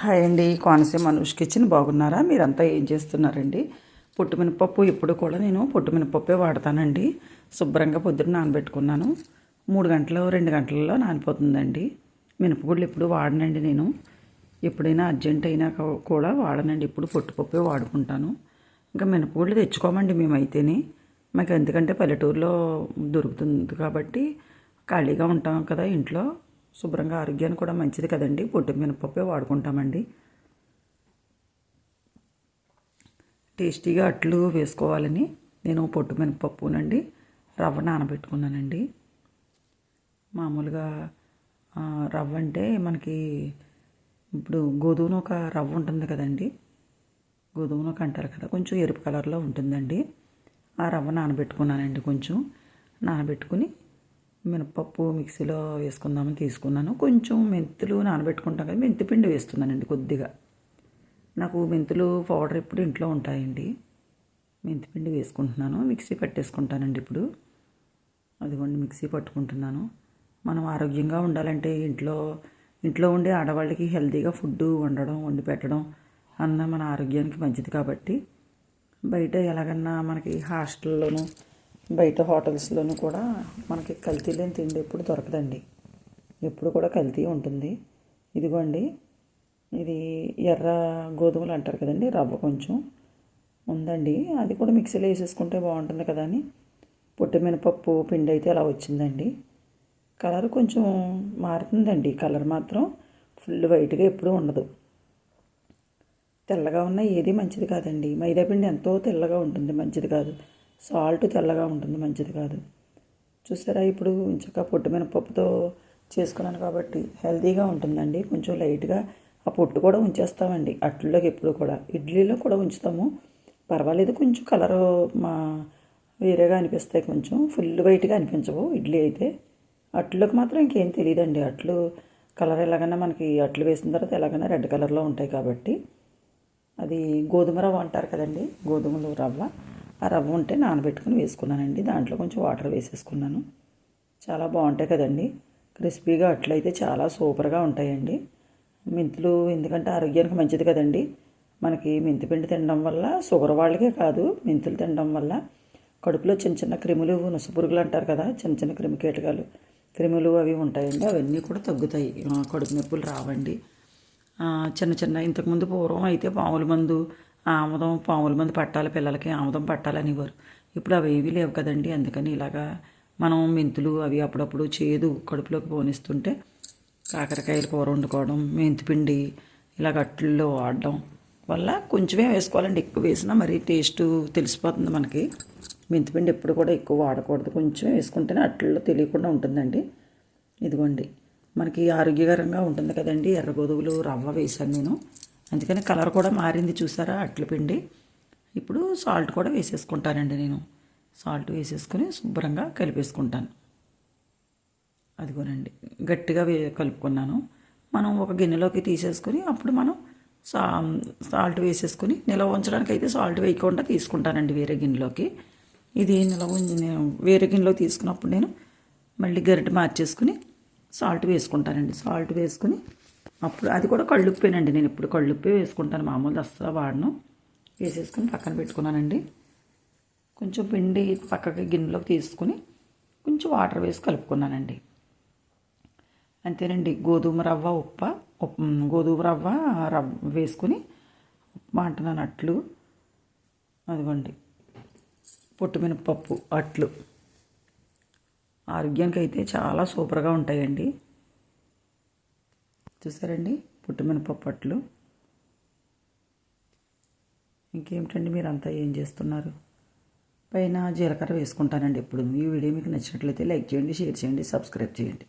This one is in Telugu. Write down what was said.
హాయ్ అండి, కోనసీమ అనుష్ కిచెన్. బాగున్నారా? మీరంతా ఏం చేస్తున్నారండి? పొట్టు మినపప్పు ఎప్పుడు కూడా నేను పొట్టు మినపప్పే వాడతానండి. శుభ్రంగా పొద్దున్న నానబెట్టుకున్నాను. 3 గంటలు 2 గంటలలో నానిపోతుందండి. మినపగుళ్ళు ఎప్పుడు వాడనండి నేను. ఎప్పుడైనా అర్జెంట్ అయినా కూడా వాడనండి. ఇప్పుడు పొట్టుపప్పే వాడుకుంటాను. ఇంకా మినపగుళ్ళు తెచ్చుకోమండి మేమైతేనే. మాకు ఎందుకంటే పల్లెటూరులో దొరుకుతుంది కాబట్టి ఖాళీగా ఉంటాం కదా ఇంట్లో. శుభ్రంగా ఆరోగ్యానికి కూడా మంచిది కదండి. పొట్టు మినపప్పే వాడుకుంటామండి. టేస్టీగా అట్లు వేసుకోవాలని నేను పొట్టు మినపప్పునండి రవ్వ నానబెట్టుకున్నానండి. మామూలుగా రవ్వ అంటే మనకి ఇప్పుడు గోధుమ ఒక రవ్వ ఉంటుంది కదండి, గోధుమ నూక అంటారు కదా, కొంచెం ఎరుపు కలర్లో ఉంటుందండి. ఆ రవ్వ నానబెట్టుకున్నానండి. కొంచెం నానబెట్టుకుని మినపప్పు మిక్సీలో వేసుకుందామని తీసుకున్నాను. కొంచెం మెంతులు నానబెట్టుకుంటాం కదా, మెంతిపిండి వేస్తున్నానండి కొద్దిగా. నాకు మెంతులు పౌడర్ ఎప్పుడు ఇంట్లో ఉంటాయండి. మెంతిపిండి వేసుకుంటున్నాను. మిక్సీ పట్టేసుకుంటానండి ఇప్పుడు. అదిగోండి మిక్సీ పట్టుకుంటున్నాను. మనం ఆరోగ్యంగా ఉండాలంటే ఇంట్లో ఉండే ఆడవాళ్ళకి హెల్తీగా ఫుడ్ వండి పెట్టడం అన్న మన ఆరోగ్యానికి మంచిది కాబట్టి. బయట ఎలాగన్నా మనకి హాస్టల్లోనూ బయట హోటల్స్లోనూ కూడా మనకి కల్తీ లేని తిండి ఎప్పుడు దొరకదండి. ఎప్పుడు కూడా కల్తీ ఉంటుంది. ఇదిగోండి, ఇది ఎర్ర గోధుమలు అంటారు కదండి, రవ్వ కొంచెం ఉందండి. అది కూడా మిక్సీలో వేసేసుకుంటే బాగుంటుంది కదా అని పొట్టు మినపప్పు పిండి అయితే అలా వచ్చిందండి. కలర్ కొంచెం మారుతుందండి. కలర్ మాత్రం ఫుల్ వైట్గా ఎప్పుడూ ఉండదు. తెల్లగా ఉన్న ఏది మంచిది కాదండి. మైదాపిండి ఎంతో తెల్లగా ఉంటుంది, మంచిది కాదు. సాల్ట్ తెల్లగా ఉంటుంది, మంచిది కాదు. చూసారా, ఇప్పుడు ఇంచక పొట్టు మినపప్పుతో చేసుకున్నాను కాబట్టి హెల్తీగా ఉంటుందండి. కొంచెం లైట్గా ఆ పొట్టు కూడా ఉంచేస్తామండి అట్లలోకి. ఎప్పుడు కూడా ఇడ్లీలో కూడా ఉంచుతాము, పర్వాలేదు. కొంచెం కలరు వేరేగా అనిపిస్తాయి, కొంచెం ఫుల్ వైట్గా అనిపించవు ఇడ్లీ అయితే. అట్లలోకి మాత్రం ఇంకేం తెలియదండి. అట్లు కలర్ ఎలాగైనా మనకి అట్లు వేసిన తర్వాత ఎలాగైనా రెడ్ కలర్లో ఉంటాయి కాబట్టి. అది గోధుమ రవ్వ అంటారు కదండి, గోధుమలు రవ్వ. ఆ రవ్వ ఉంటే నానబెట్టుకుని వేసుకున్నానండి. దాంట్లో కొంచెం వాటర్ వేసేసుకున్నాను. చాలా బాగుంటాయి కదండి. క్రిస్పీగా అట్లయితే చాలా సూపర్గా ఉంటాయండి. మెంతులు ఎందుకంటే ఆరోగ్యానికి మంచిది కదండి. మనకి మెంతిపిండి తినడం వల్ల షుగర్ వాళ్ళకే కాదు, మెంతులు తినడం వల్ల కడుపులో చిన్న చిన్న క్రిములు, నుసుపురుగులు అంటారు కదా, చిన్న చిన్న క్రిమికీటకాలు, క్రిములు అవి ఉంటాయండి. అవన్నీ కూడా తగ్గుతాయి. కడుపు నొప్పులు రావండి. చిన్న చిన్న ఇంతకుముందు పూర్వం అయితే పాముల మందు పట్టాలి, పిల్లలకి ఆముదం పట్టాలనేవారు. ఇప్పుడు అవి ఏవీ లేవు కదండి. అందుకని ఇలాగా మనం మెంతులు అవి అప్పుడప్పుడు చేదు కడుపులోకి పోనిస్తుంటే కాకరకాయలు కూర వండుకోవడం, మెంతిపిండి ఇలా అట్లలో వాడడం వల్ల కొంచెమే వేసుకోవాలండి. ఎక్కువ వేసినా మరీ టేస్ట్ తెలిసిపోతుంది మనకి. మెంతిపిండి ఎప్పుడు కూడా ఎక్కువ వాడకూడదు, కొంచెమే వేసుకుంటేనే అట్లలో తెలియకుండా ఉంటుందండి. ఇదిగోండి, మనకి ఆరోగ్యకరంగా ఉంటుంది కదండి. ఎర్ర గోధుమలు రవ్వ వేసాను నేను, అందుకని కలర్ కూడా మారింది చూసారా అట్ల పిండి. ఇప్పుడు సాల్ట్ కూడా వేసేసుకుంటానండి నేను. సాల్ట్ వేసేసుకుని శుభ్రంగా కలిపేసుకుంటాను. అదిగోనండి, గట్టిగా కలుపుకున్నాను. మనం ఒక గిన్నెలోకి తీసేసుకుని అప్పుడు మనం సాల్ట్ వేసేసుకుని నిల్వ ఉంచడానికి అయితే సాల్ట్ వేయకుండా తీసుకుంటానండి వేరే గిన్నెలోకి. ఇది వేరే గిన్నెలోకి తీసుకున్నప్పుడు నేను మళ్ళీ గరిటె మార్చేసుకుని సాల్ట్ వేసుకుంటానండి. సాల్ట్ వేసుకుని అప్పుడు అది కూడా కళ్ళుప్పేనండి. నేను ఇప్పుడు కళ్ళుప్పే వేసుకుంటాను, మామూలు అస్సలు వాడను. వేసేసుకుని పక్కన పెట్టుకున్నానండి. కొంచెం పిండి పక్కకి గిన్నెలోకి తీసుకుని కొంచెం వాటర్ వేసి కలుపుకున్నానండి. అంతేనండి. గోధుమ రవ్వ వేసుకుని ఉప్మా అంటున్నాను, అట్లు. అదిగోండి, పొట్టు మినపప్పు అట్లు ఆరోగ్యానికి అయితే చాలా సూపర్గా ఉంటాయండి. చూసారండి, పొట్టు మినపప్పు అట్లు. ఇంకేమిటండి, మీరంతా ఏం చేస్తున్నారు? పైన జీలకర్ర వేసుకుంటానండి ఎప్పుడు. ఈ వీడియో మీకు నచ్చినట్లయితే లైక్ చేయండి, షేర్ చేయండి, సబ్స్క్రైబ్ చేయండి.